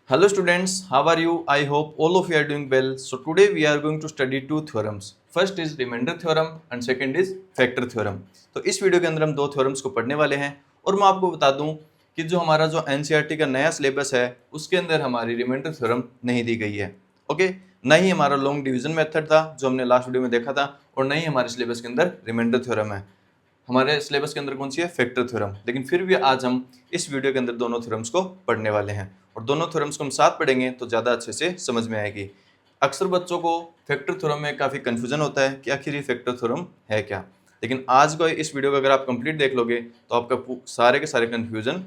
Hello students, how are you? I hope all of you are doing well. So today we are going to study two theorems. First is remainder theorem and second is factor theorem. तो इस video के अंदर हम दो theorems को पढ़ने वाले हैं और मैं आपको बता दूं कि जो हमारा जो एनसीईआरटी का नया सिलेबस है उसके अंदर हमारी रिमाइंडर थ्योरम नहीं दी गई है। ओके, न ही हमारा लॉन्ग डिवीजन मेथड था जो हमने लास्ट वीडियो में देखा था और न ही हमारे सिलेबस के अंदर रिमाइंडर थ्योरम है। हमारे सिलेबस के अंदर कौन सी है? Factor theorem. लेकिन फिर भी आज हम इस वीडियो के अंदर दोनों थ्योरम्स को पढ़ने वाले हैं और दोनों थ्योरम्स को हम साथ पढ़ेंगे तो ज़्यादा अच्छे से समझ में आएगी। अक्सर बच्चों को फैक्टर थ्योरम में काफ़ी कन्फ्यूजन होता है कि आखिर ये फैक्टर थ्योरम है क्या। लेकिन आज का इस वीडियो को अगर आप कंप्लीट देख लोगे तो आपका सारे के सारे कन्फ्यूजन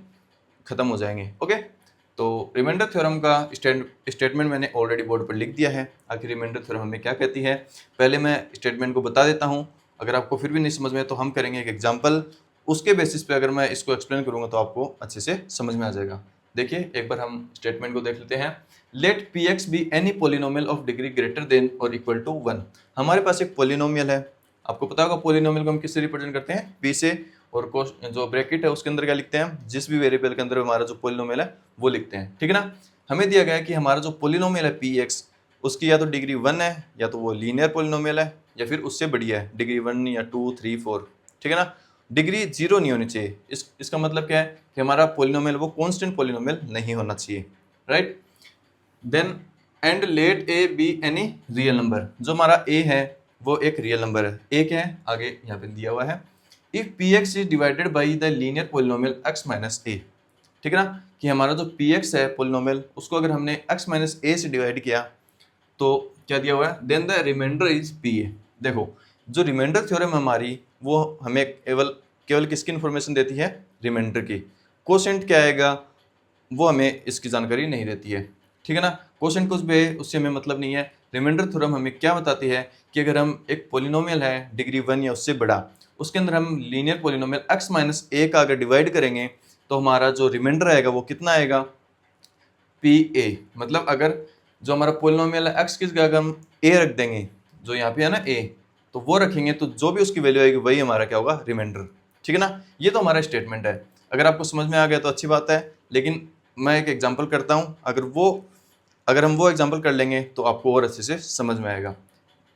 खत्म हो जाएंगे। ओके, तो रिमाइंडर थ्योरम का स्टेटमेंट मैंने ऑलरेडी बोर्ड पर लिख दिया है। आखिर रिमाइंडर थ्योरम हमें क्या कहती है, पहले मैं स्टेटमेंट को बता देता हूँ। अगर आपको फिर भी नहीं समझ में तो हम करेंगे एक एग्जाम्पल, उसके बेसिस पे अगर मैं इसको एक्सप्लेन करूंगा तो आपको अच्छे से समझ में आ जाएगा। देखिए एक बार हम स्टेटमेंट को देख लेते हैं। Let p x be any polynomial of degree greater than और इक्वल टू 1। हमारे पास एक पोलिनोमियल है, आपको पता होगा पोलिनोमियल को हम किससे रिप्रेजेंट करते हैं? पी से, और जो ब्रैकेट है उसके अंदर क्या लिखते हैं? जिस भी वेरिएबल के अंदर हमारा जो पोलिनोमियल है वो लिखते हैं। ठीक है ना। हमें दिया गया है कि हमारा जो पोलिनोमियल है पी एक्स, उसकी या तो डिग्री 1 है या तो वो लीनियर पोलिनोमियल है या फिर उससे बढ़िया है, डिग्री 1 या 2 3 4। ठीक है ना। डिग्री 0 नहीं होनी चाहिए। इसका मतलब क्या है कि हमारा पोलिनोमियल वो कांस्टेंट पोलिनोमियल नहीं होना चाहिए, right. Then and let a be any real number. जो हमारा ए है वो एक रियल नंबर है। ए क्या है? आगे यहाँ पे दिया हुआ है, if p x is divided by the linear polynomial x minus a. ठीक है ना, कि हमारा जो पी एक्स है पोलिनोमियल उसको अगर हमने एक्स माइनस ए से डिवाइड किया तो क्या दिया हुआ है? Then the remainder is p a. देखो जो रिमाइंडर थ्योरम हमारी वो हमें केवल केवल किसकी इन्फॉर्मेशन देती है? रिमाइंडर की। कोशेंट क्या आएगा वो हमें इसकी जानकारी नहीं देती है। ठीक है ना। कोशेंट कुछ भी है उससे हमें मतलब नहीं है। रिमाइंडर थ्योरम हमें क्या बताती है कि अगर हम एक पोलिनोमियल है डिग्री 1 या उससे बड़ा, उसके अंदर हम लीनियर पोलिनोमियल एक्स माइनस ए का अगर डिवाइड करेंगे तो हमारा जो रिमाइंडर आएगा वो कितना आएगा? P A. मतलब अगर जो हमारा पोलिनोमियल है एक्स की जगह अगर हम ए रख देंगे, जो यहाँ पे है ना ए, तो वो रखेंगे तो जो भी उसकी वैल्यू आएगी वही हमारा क्या होगा? रिमाइंडर। ठीक है ना। ये तो हमारा स्टेटमेंट है। अगर आपको समझ में आ गया तो अच्छी बात है, लेकिन मैं एक एग्जाम्पल करता हूँ। अगर हम वो एग्जाम्पल कर लेंगे तो आपको और अच्छे से समझ में आएगा।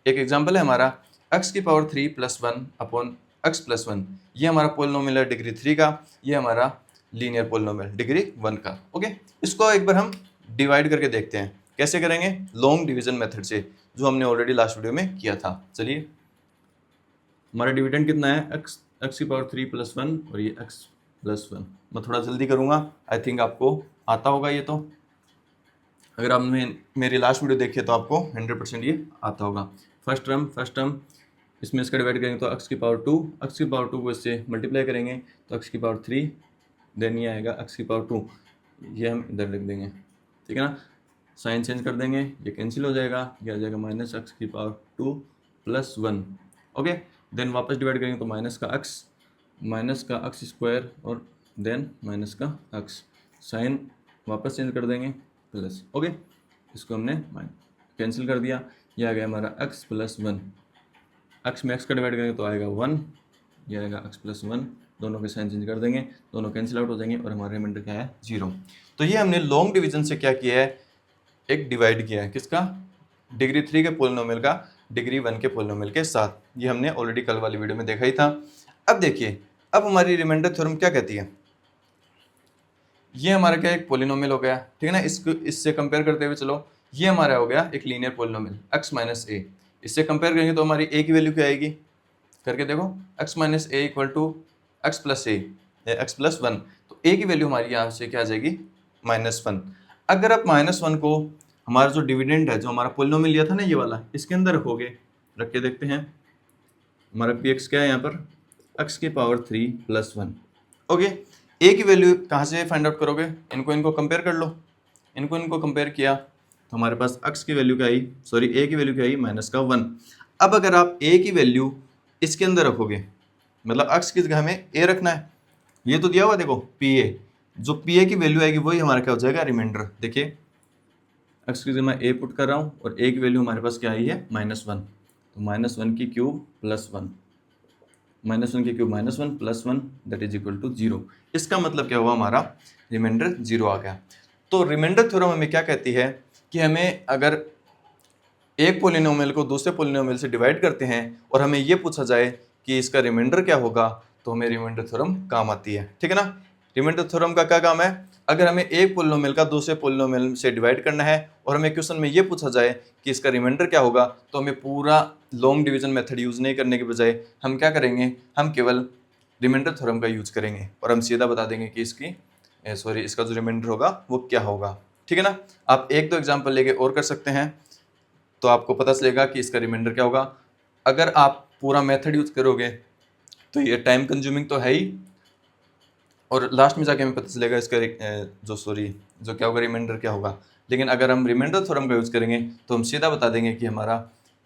एक एग्जाम्पल है हमारा x की power 3 plus 1 upon x plus 1। ये हमारा पोलिनोमियल है डिग्री 3 का, ये हमारा लीनियर पोलिनोमियल डिग्री 1 का। ओके, इसको एक बार हम डिवाइड करके देखते हैं। कैसे करेंगे? लॉन्ग डिवीजन मेथड से, जो हमने ऑलरेडी लास्ट वीडियो में किया था। चलिए, हमारा डिविडेंड कितना है? एक्स की पावर 3 प्लस 1 और ये एक्स प्लस 1। मैं थोड़ा जल्दी करूँगा, आई थिंक आपको आता होगा ये तो। अगर आपने मेरी लास्ट वीडियो देखी है तो आपको 100% ये आता होगा। फर्स्ट टर्म इसमें इसका डिवाइड करेंगे तो एक्स की पावर 2, एक्स की पावर 2 को इससे मल्टीप्लाई करेंगे तो एक्स की पावर 3, देन ये आएगा एक्स की पावर 2, ये हम इधर लिख देंगे। ठीक है ना। साइन चेंज कर देंगे, ये कैंसिल हो जाएगा, ये आ जाएगा माइनस एक्स की पावर 2 प्लस 1। ओके, देन वापस डिवाइड करेंगे तो माइनस का एक्स स्क्वायर और देन माइनस का एक्स, साइन वापस चेंज कर देंगे प्लस। ओके, इसको हमने कैंसिल कर दिया, ये आ गया हमारा x प्लस 1। एक्स में एक्स का डिवाइड करेंगे तो आएगा 1, ये आएगा x प्लस 1। दोनों के साइन चेंज कर देंगे, दोनों कैंसिल आउट हो जाएंगे और हमारा रिमाइंडर क्या है? 0। तो ये हमने लॉन्ग डिवीजन से क्या किया है? एक डिवाइड किया है। किसका? डिग्री 3 के पोलिनोमियल का डिग्री 1 के पोलिनोमियल के साथ। ये हमने ऑलरेडी कल वाली वीडियो में देखा ही था। अब देखिए, अब हमारी रिमाइंडर थ्योरम क्या कहती है? ये हमारा क्या एक पोलिनोमियल हो गया, ठीक है ना। इसको इससे कंपेयर करते हुए चलो, ये हमारा हो गया एक लीनियर पोलिनोमियल x माइनस ए। इससे कंपेयर करेंगे तो हमारी a की वैल्यू क्या आएगी? करके देखो, x minus a equal to x plus a, x plus 1। तो a की वैल्यू हमारी यहाँ से क्या आ जाएगी? -1। अगर आप -1 को हमारा जो डिविडेंड है, जो हमारा पोलिनोमियल लिया था ना ये वाला, इसके अंदर रखोगे, रख के देखते हैं हमारा पी एक्स क्या है यहाँ पर? x की पावर 3 प्लस 1। ओके, a की वैल्यू कहाँ से फाइंड आउट करोगे? इनको कंपेयर कर लो। इनको कंपेयर किया तो हमारे पास x की वैल्यू क्या आई? सॉरी, a की वैल्यू क्या आई? -1। अब अगर आप a की वैल्यू इसके अंदर रखोगे, मतलब x की जगह हमें a रखना है। ये तो दिया हुआ देखो pa, जो pa की वैल्यू आएगी वही हमारा क्या हो जाएगा? रिमाइंडर। देखिए, x की जगह मैं a पुट कर रहा हूँ और a की वैल्यू हमारे पास क्या आई है? -1। तो -1 की क्यूब प्लस 1, -1 की cube -1 plus 1 that is equal to 0। इसका मतलब क्या हुआ? हमारा रिमाइंडर 0 आ गया। तो रिमाइंडर थ्योरम हमें क्या कहती है कि हमें अगर एक पोलिनोमियल को दूसरे पोलिनोमियल से डिवाइड करते हैं और हमें ये पूछा जाए कि इसका रिमाइंडर क्या होगा, तो हमें रिमाइंडर थ्योरम काम आती है। ठीक है ना। रिमाइंडर थ्योरम का क्या काम है, अगर हमें एक पोलिनोमियल का दूसरे पोलिनोमियल से डिवाइड करना है और हमें क्वेश्चन में ये पूछा जाए कि इसका रिमाइंडर क्या होगा, तो हमें पूरा लॉन्ग डिवीजन मेथड यूज नहीं करने के बजाय हम क्या करेंगे, हम केवल रिमाइंडर थ्योरम का यूज करेंगे और हम सीधा बता देंगे कि इसका जो रिमाइंडर होगा वो क्या होगा। ठीक है ना। आप एक दो एग्जाम्पल लेके और कर सकते हैं तो आपको पता चलेगा कि इसका रिमाइंडर क्या होगा। अगर आप पूरा मेथड यूज करोगे तो ये टाइम कंज्यूमिंग तो है ही, और लास्ट में जाके हमें पता चलेगा इसका जो क्या होगा, रिमाइंडर क्या होगा। लेकिन अगर हम रिमाइंडर थ्योरम का यूज करेंगे तो हम सीधा बता देंगे कि हमारा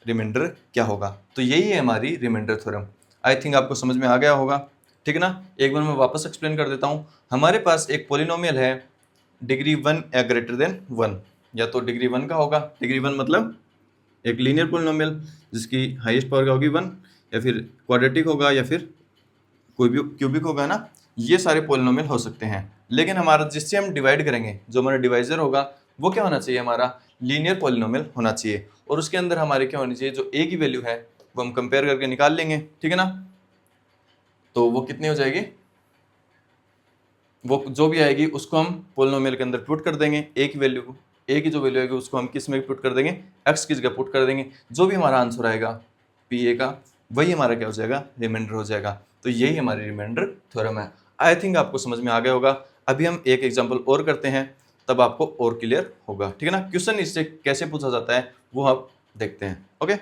रिमाइंडर क्या होगा। तो यही है हमारी रिमाइंडर थ्योरम। आई थिंक आपको समझ में आ गया होगा। ठीक है ना। एक बार मैं वापस एक्सप्लेन कर देता हूँ। हमारे पास एक पोलिनोमियल है डिग्री 1 या ग्रेटर देन 1, या तो डिग्री 1 का होगा, डिग्री 1 मतलब एक लीनियर पोलिनोमियल जिसकी हाईएस्ट पावर क्या होगी 1, या फिर क्वाड्रेटिक होगा, या फिर कोई भी क्यूबिक होगा ना। ये सारे पोलिनोमियल हो सकते हैं। लेकिन हमारा जिससे हम डिवाइड करेंगे, जो हमारा डिवाइजर होगा, वो क्या होना चाहिए, हमारा लीनियर पोलिनोमियल होना चाहिए। और उसके अंदर हमारे क्या होनी चाहिए, जो ए की वैल्यू है वो हम कंपेयर करके निकाल लेंगे। ठीक है ना। तो वो कितनी हो जाएगी, वो जो भी आएगी उसको हम पोलिनोमियल के अंदर पुट कर देंगे। ए की वैल्यू, ए की जो वैल्यू आएगी उसको हम किस में पुट कर देंगे, एक्स की जगह पुट कर देंगे। जो भी हमारा आंसर आएगा पी ए का, वही हमारा क्या हो जाएगा, रिमाइंडर हो जाएगा। तो यही हमारी रिमाइंडर थ्योरम है। आई थिंक आपको समझ में आ गया होगा। अभी हम एक एग्जाम्पल और करते हैं, तब आपको और क्लियर होगा। ठीक है ना। क्वेश्चन इससे कैसे पूछा जाता है वो आप देखते हैं। ओके।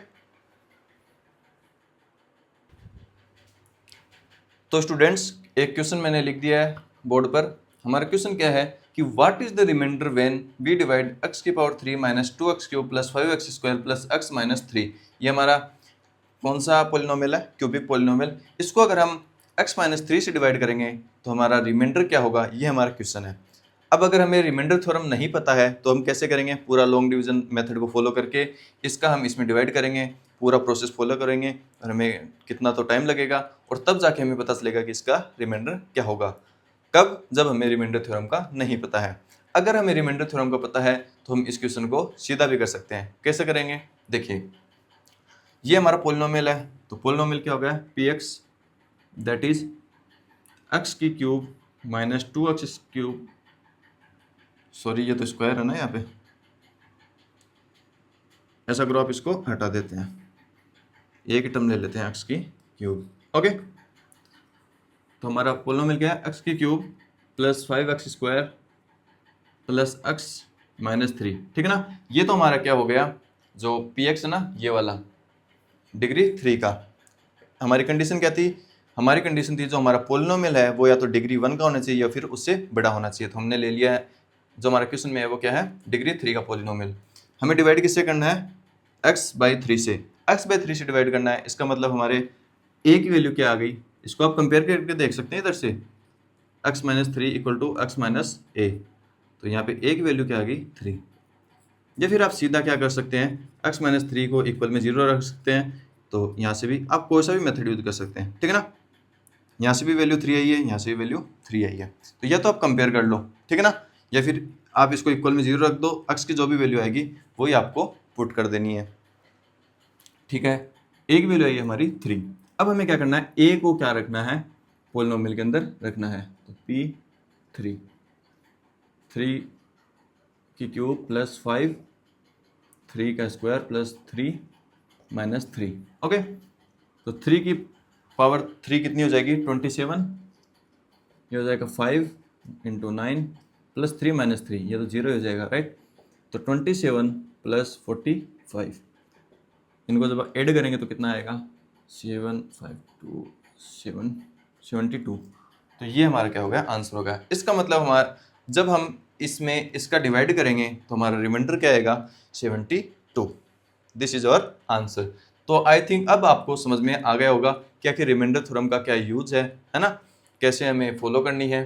तो स्टूडेंट्स, एक क्वेश्चन मैंने लिख दिया है बोर्ड पर। हमारा क्वेश्चन क्या है कि what is the remainder when we divide x की power 3 minus 2x cube plus 5x square plus x minus 3। ये हमारा कौन सा पोलिनोमियल है, क्यूबिक पोलिनोमियल। इसको अगर हम x माइनस 3 से डिवाइड करेंगे तो हमारा रिमाइंडर क्या होगा, ये हमारा क्वेश्चन है। अब अगर हमें रिमाइंडर थ्योरम नहीं पता है तो हम कैसे करेंगे, पूरा लॉन्ग डिवीजन मेथड को फॉलो करके इसका हम इसमें डिवाइड करेंगे, पूरा प्रोसेस फॉलो करेंगे, और हमें कितना तो टाइम लगेगा, और तब जाके हमें पता चलेगा कि इसका रिमाइंडर क्या होगा। कब, जब हमें रिमाइंडर थ्योरम का नहीं पता है। अगर हमें रिमाइंडर थ्योरम का पता है तो हम इस क्वेश्चन को सीधा भी कर सकते हैं। कैसे करेंगे, देखिए ये हमारा पोलिनोमियल है, तो पोलिनोमियल क्या हो गया, p x that is x की cube minus 2x cube, sorry ये तो स्क्वायर है ना, यहाँ पे ऐसा करो आप इसको हटा देते हैं, एक टर्म ले लेते हैं एक्स की क्यूब। ओके। तो हमारा पोलिनोमियल क्या है, एक्स की cube plus 5x square plus x minus 3। ठीक है ना। ये तो हमारा क्या हो गया, जो पी एक्स है ना, ये वाला डिग्री 3 का। हमारी कंडीशन क्या थी, हमारी कंडीशन थी जो हमारा पोलिनोमियल है वो या तो डिग्री 1 का होना चाहिए या फिर उससे बड़ा होना चाहिए। तो हमने ले लिया है, जो हमारा क्वेश्चन में है वो क्या है, डिग्री 3 का पोलिनोमियल। हमें डिवाइड किससे करना है, x बाई 3 से। x बाई 3 से डिवाइड करना है, इसका मतलब हमारे a की वैल्यू क्या आ गई, इसको आप कंपेयर करके देख सकते हैं इधर से, x minus 3 equal to x minus a. तो यहाँ पे a की वैल्यू क्या आ गई 3। या फिर आप सीधा क्या कर सकते हैं, x माइनस 3 को इक्वल में 0 रख सकते हैं। तो यहाँ से भी आप कोई सा भी मेथड यूज कर सकते हैं। ठीक है ना। यहाँ से भी वैल्यू 3 आई है, यहाँ से भी वैल्यू 3 आई है, तो या तो आप कंपेयर कर लो। ठीक है ना। या फिर आप इसको इक्वल में 0 रख दो, x की जो भी वैल्यू आएगी वही आपको पुट कर देनी है। ठीक है। एक वैल्यू आई है हमारी 3। अब हमें क्या करना है, a को क्या रखना है, पोलिनोमियल के अंदर रखना है। तो p 3 की क्यूब प्लस 5, 3 का स्क्वायर प्लस 3 माइनस 3। ओके। तो 3 की पावर 3 कितनी हो जाएगी, 27। ये हो जाएगा 5 इंटू 9 प्लस 3 माइनस 3, ये तो 0 हो जाएगा, राइट। तो 27 प्लस 45, इनको जब ऐड करेंगे तो कितना आएगा, 7 5 2 7 72। तो ये हमारा क्या होगा, आंसर होगा। इसका मतलब हमारा जब हम इसमें इसका डिवाइड करेंगे तो हमारा रिमाइंडर क्या आएगा, 72। This is our answer. तो आई थिंक अब आपको समझ में आ गया होगा क्या कि रिमाइंडर थ्योरम का क्या यूज है ना, कैसे हमें फॉलो करनी है।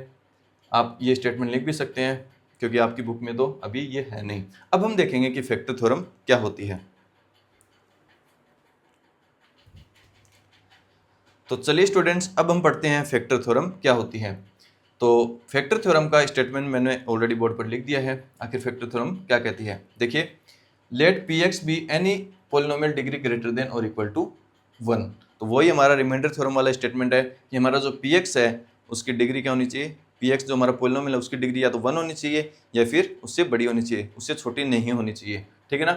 आप ये स्टेटमेंट लिख भी सकते हैं क्योंकि आपकी बुक में तो अभी ये है नहीं। अब हम देखेंगे कि फैक्टर थ्योरम क्या होती है। तो चलिए स्टूडेंट्स, अब हम पढ़ते हैं फैक्टर थ्योरम क्या होती है। तो फैक्टर थ्योरम का स्टेटमेंट मैंने ऑलरेडी बोर्ड पर लिख दिया है। आखिर फैक्टर थ्योरम क्या कहती है, देखिए, let p x be any polynomial degree greater than और इक्वल टू 1। तो वही हमारा रिमाइंडर थ्योरम वाला स्टेटमेंट है कि हमारा जो पी एक्स है उसकी डिग्री क्या होनी चाहिए, पी एक्स जो हमारा पोलिनोमियल है उसकी डिग्री या तो 1 होनी चाहिए या फिर उससे बड़ी होनी चाहिए, उससे छोटी नहीं होनी चाहिए, ठीक है ना।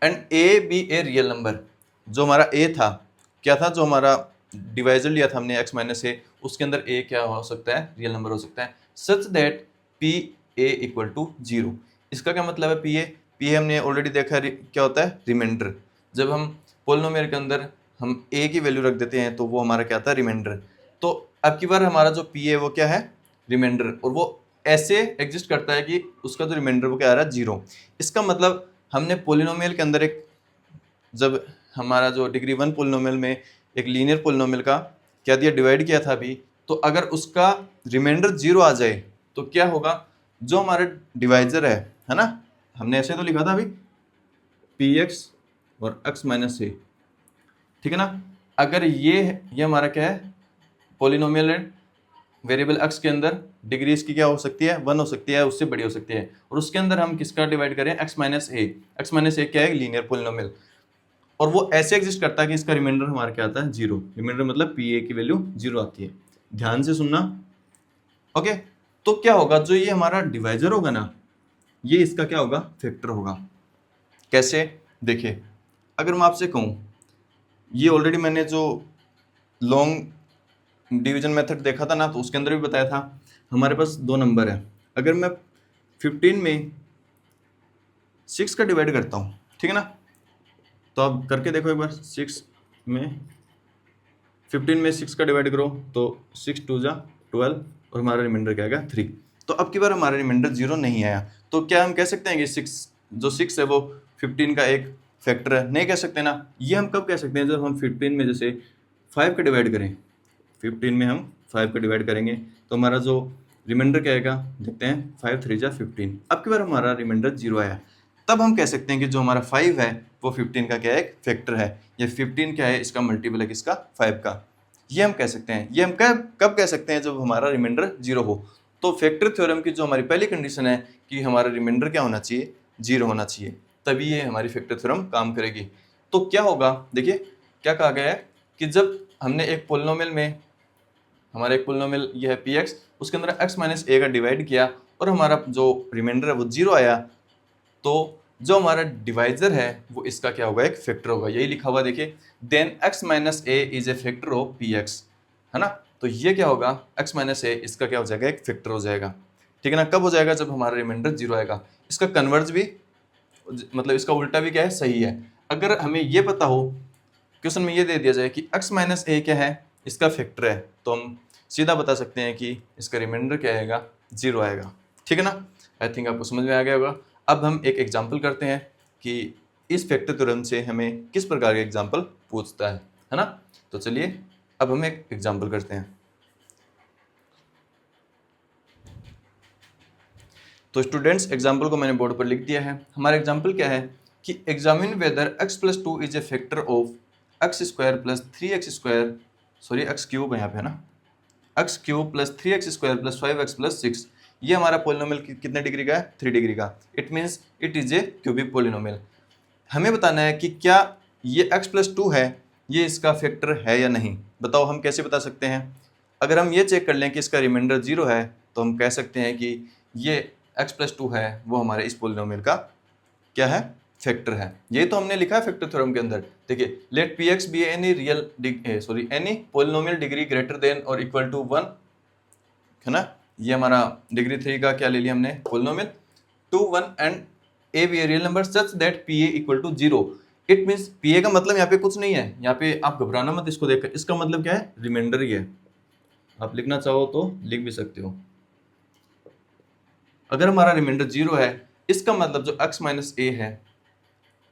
And a be a real number, जो हमारा ए था क्या था, जो हमारा डिवाइजर लिया था हमने एक्स माइनस ए, उसके अंदर ए क्या हो सकता है, रियल नंबर हो सकता है, such that p a equal to 0। इसका क्या मतलब है, पी ए हमने ऑलरेडी देखा है क्या होता है, रिमाइंडर। जब हम पोलिनोमियल के अंदर हम ए की वैल्यू रख देते हैं तो वो हमारा क्या आता है, रिमाइंडर। तो अब की बार हमारा जो पी ए वो क्या है, रिमाइंडर, और वो ऐसे एग्जिस्ट करता है कि उसका जो रिमाइंडर वो क्या आ रहा है, 0। इसका मतलब हमने पोलिनोमियल के अंदर एक, जब हमारा जो डिग्री 1 पोलिनोमियल में एक लीनियर पोलिनोमियल का क्या दिया, डिवाइड किया था अभी, तो अगर उसका रिमाइंडर 0 आ जाए तो क्या होगा, जो हमारा डिवाइजर है ना, हमने ऐसे तो लिखा था अभी पी एक्स और एक्स माइनस ए, ठीक है ना। अगर ये हमारा क्या है, पोलिनोमियल है, वेरिएबल एक्स के अंदर डिग्री इसकी क्या हो सकती है, 1 हो सकती है, उससे बड़ी हो सकती है, और उसके अंदर हम किसका डिवाइड करें, एक्स माइनस ए। एक्स माइनस ए क्या है, लीनियर पोलिनोमियल, और वो ऐसे एग्जिस्ट करता है कि इसका रिमाइंडर हमारा क्या आता है, 0। रिमाइंडर मतलब पी ए की वैल्यू 0 आती है। ध्यान से सुनना, ओके। तो क्या होगा, जो ये हमारा डिवाइजर होगा ना, ये इसका क्या होगा, फैक्टर होगा। कैसे, देखिए, अगर मैं आपसे कहूँ, ये ऑलरेडी मैंने जो लॉन्ग डिवीजन मेथड देखा था ना, तो उसके अंदर भी बताया था हमारे पास 2 नंबर है, अगर मैं 15 में 6 का डिवाइड करता हूँ, ठीक है ना, तो आप करके देखो एक बार, 15 में 6 का डिवाइड करो तो 6 2 जा 12, और हमारा रिमाइंडर क्या आएगा, 3। तो अब की बार हमारा रिमाइंडर 0 नहीं आया, तो क्या हम कह सकते हैं कि 6 है वो 15 का एक फैक्टर है, नहीं कह सकते ना। ये हम कब कह सकते हैं, जब हम 15 में जैसे 5 का डिवाइड करें, 15 में हम 5 का डिवाइड करेंगे तो हमारा जो रिमाइंडर क्या आएगा, देखते हैं, 5 3 जा 15। अब की बार हमारा रिमाइंडर 0 आया, तब हम कह सकते हैं कि जो हमारा 5 है वो 15 का क्या है, एक फैक्टर है। ये 15 क्या है, इसका मल्टीपल है किसका, 5 का। ये हम कह सकते हैं। ये हम कब कह सकते हैं, जब हमारा रिमाइंडर 0 हो। तो फैक्टर थ्योरम की जो हमारी पहली कंडीशन है कि हमारा रिमाइंडर क्या होना चाहिए, 0 होना चाहिए, तभी ये हमारी फैक्टर थ्योरम काम करेगी। तो क्या होगा, देखिए क्या कहा गया है कि जब हमने एक पोलिनोमियल में, हमारा एक पोलिनोमियल ये है पी एक्स, उसके अंदर एक्स माइनस ए का डिवाइड किया और हमारा जो रिमाइंडर है वो 0 आया, तो जो हमारा डिवाइजर है वो इसका क्या होगा, एक फैक्टर होगा। यही लिखा हुआ देखिए, then x minus a is a factor of p x, है ना। तो ये क्या होगा, x माइनस ए इसका क्या हो जाएगा, एक फैक्टर हो जाएगा, ठीक है ना। कब हो जाएगा, जब हमारा रिमाइंडर 0 आएगा। इसका कन्वर्ज भी, मतलब इसका उल्टा भी क्या है, सही है। अगर हमें ये पता हो, क्वेश्चन में ये दे दिया जाए कि x माइनस ए क्या है, इसका फैक्टर है, तो हम सीधा बता सकते हैं कि इसका रिमाइंडर क्या आएगा, 0 आएगा, ठीक है ना। आई थिंक आपको समझ में आ गया होगा। अब हम एक एग्जाम्पल करते हैं कि इस फैक्टर थ्योरम से हमें किस प्रकार का एग्जाम्पल पूछता है ना। तो चलिए अब हम एक एग्जाम्पल करते हैं। तो स्टूडेंट्स, एग्जाम्पल को मैंने बोर्ड पर लिख दिया है। हमारा एग्जाम्पल क्या है कि examine whether x+2 is a factor of x² + 3x², sorry x³ है यहाँ पे, है ना, x³ + 3x² + 5x + 6। ये हमारा पोलिनोमियल कितने डिग्री का है, 3 डिग्री का। It means it is a cubic polynomial. हमें बताना है कि क्या ये x+2 है, ये इसका फैक्टर है या नहीं। बताओ हम कैसे बता सकते हैं। अगर हम ये चेक कर लें कि इसका रिमाइंडर 0 है, तो हम कह सकते हैं कि ये x+2 है वो हमारे इस पोलिनोमियल का क्या है, फैक्टर है। यही तो हमने लिखा है फैक्टर थ्योरम के अंदर। देखिए, let p x be any any polynomial degree greater than और इक्वल टू 1, है ना। ये हमारा डिग्री 3 का क्या ले लिया हमने, polynomial, 2 1 and a be a real number such that p a equal to 0। It means p a का मतलब यहाँ पे कुछ नहीं है, यहाँ पे आप घबराना मत इसको देखकर, इसका मतलब क्या है, रिमाइंडर ही है। आप लिखना चाहो तो लिख भी सकते हो। अगर हमारा रिमाइंडर 0 है, इसका मतलब जो x माइनस ए है,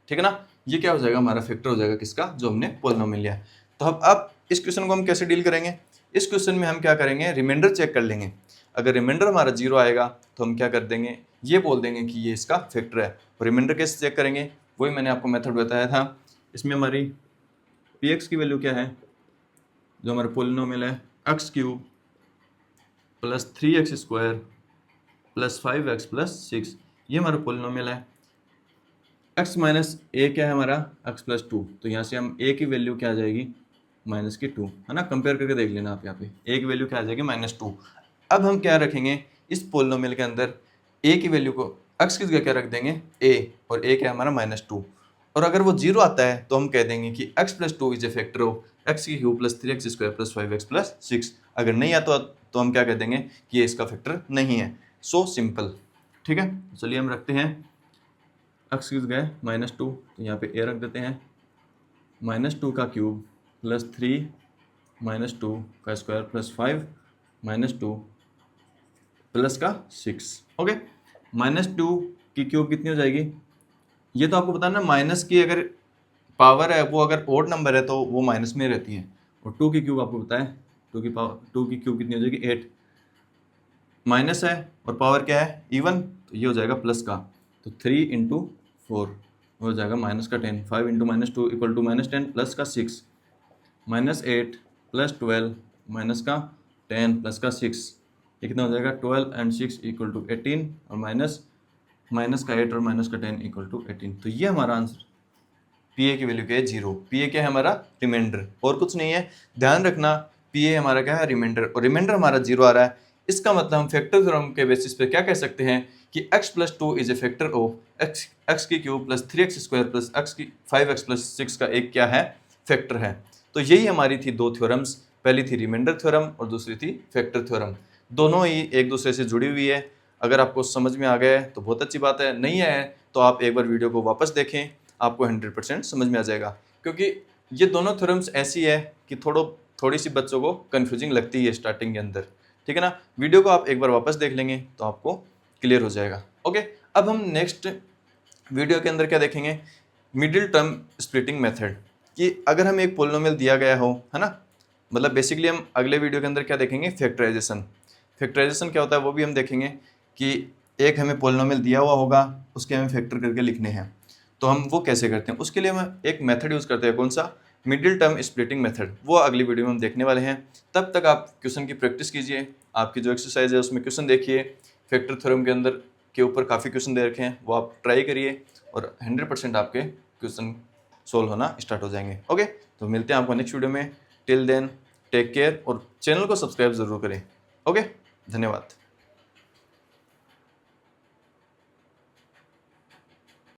ठीक है ना, ये क्या हो जाएगा, हमारा फैक्टर हो जाएगा किसका, जो हमने पोलिनोमियल लिया है। तो अब इस क्वेश्चन को हम कैसे डील करेंगे। इस क्वेश्चन में हम क्या करेंगे, रिमाइंडर चेक कर लेंगे। अगर रिमाइंडर हमारा 0 आएगा तो हम क्या कर देंगे, ये बोल देंगे कि ये इसका फैक्टर है। और रिमाइंडर कैसे चेक करेंगे, वही मैंने आपको मेथड बताया था। इसमें हमारी पी एक्स की वैल्यू क्या है, जो हमारा पोलिनोमियल है, x³ plus 3x² plus 5x plus 6, ये हमारा पोलिनोमियल है। x माइनस ए क्या है हमारा, x प्लस 2, तो यहाँ से हम a की वैल्यू क्या आ जाएगी, माइनस की 2, है ना। कंपेयर करके देख लेना आप, यहाँ पे a की वैल्यू क्या आ जाएगी, -2। अब हम क्या रखेंगे इस पोलिनोमियल के अंदर, a की वैल्यू को x की जगह क्या रख देंगे, a, और a क्या है हमारा -2। और अगर वो 0 आता है तो हम कह देंगे कि x plus 2 is a factor of x³ plus 3x² plus 5x plus 6। अगर नहीं आता तो हम क्या कह देंगे कि ये इसका फैक्टर नहीं है। सो सिंपल, ठीक है। चलिए हम रखते हैं x की जगह -2, तो यहाँ पे a रख देते हैं, -2 का क्यूब प्लस 3 -2 का स्क्वायर प्लस 5 -2 प्लस का 6। ओके, -2 की क्यूब कितनी हो जाएगी, ये तो आपको पता है ना, माइनस की अगर पावर है वो अगर ओड नंबर है तो वो माइनस में रहती है। और 2 की क्यूब आपको पता है, 2 की क्यूब कितनी हो जाएगी, 8, माइनस है और पावर क्या है, इवन, तो ये हो जाएगा प्लस का, तो 3 × 4 हो जाएगा माइनस का 10, 5 × -2 इक्वल टू -10 प्लस का 6, -8 प्लस 12 माइनस का 10 प्लस का 6, ये कितना हो जाएगा, 12 एंड 6 इक्वल टू 18, और माइनस का 8 और माइनस का 10 इक्वल टू 18। तो ये हमारा आंसर, पी ए की वैल्यू क्या है, 0। पी ए क्या है हमारा, रिमाइंडर, और कुछ नहीं है। ध्यान रखना पी ए हमारा क्या है, रिमाइंडर, और रिमाइंडर हमारा 0 आ रहा है। इसका मतलब हम फैक्टर थ्योरम के बेसिस पे क्या कह सकते हैं कि x plus 2 is a factor of x की cube plus 3x² plus 5x plus 6 का एक क्या है, फैक्टर है। तो यही हमारी थी दो थ्योरम्स, पहली थी रिमाइंडर थ्योरम और दूसरी थी फैक्टर थ्योरम। दोनों ही एक दूसरे से जुड़ी हुई है। अगर आपको समझ में आ गया है तो बहुत अच्छी बात है, नहीं है तो आप एक बार वीडियो को वापस देखें, आपको 100% समझ में आ जाएगा। क्योंकि ये दोनों थ्योरम्स ऐसी है कि थोड़ी सी बच्चों को कंफ्यूजिंग लगती है स्टार्टिंग के अंदर, ठीक है ना। वीडियो को आप एक बार वापस देख लेंगे तो आपको क्लियर हो जाएगा। ओके, अब हम नेक्स्ट वीडियो के अंदर क्या देखेंगे, मिडिल टर्म स्प्लिटिंग मेथड, कि अगर हमें एक पोलिनोमियल दिया गया हो, है ना, मतलब बेसिकली हम अगले वीडियो के अंदर क्या देखेंगे, फैक्टराइजेशन। फैक्टराइजेशन क्या होता है वो भी हम देखेंगे, कि एक हमें पोलिनोमियल दिया हुआ होगा, उसके हमें फैक्टर करके लिखने हैं, तो हम वो कैसे करते हैं। उसके लिए हम एक मेथड यूज़ करते हैं, कौन सा, मिडिल टर्म स्प्लिटिंग मेथड, वो अगली वीडियो में हम देखने वाले हैं। तब तक आप क्वेश्चन की प्रैक्टिस कीजिए, आपकी जो एक्सरसाइज है उसमें क्वेश्चन देखिए, फैक्टर थ्योरम के अंदर के ऊपर काफ़ी क्वेश्चन दे रखे हैं, वो आप ट्राई करिए और 100% आपके क्वेश्चन सोल्व होना स्टार्ट हो जाएंगे। ओके, तो मिलते हैं आपको नेक्स्ट वीडियो में। टिल देन टेक केयर, और चैनल को सब्सक्राइब ज़रूर करें। ओके, धन्यवाद।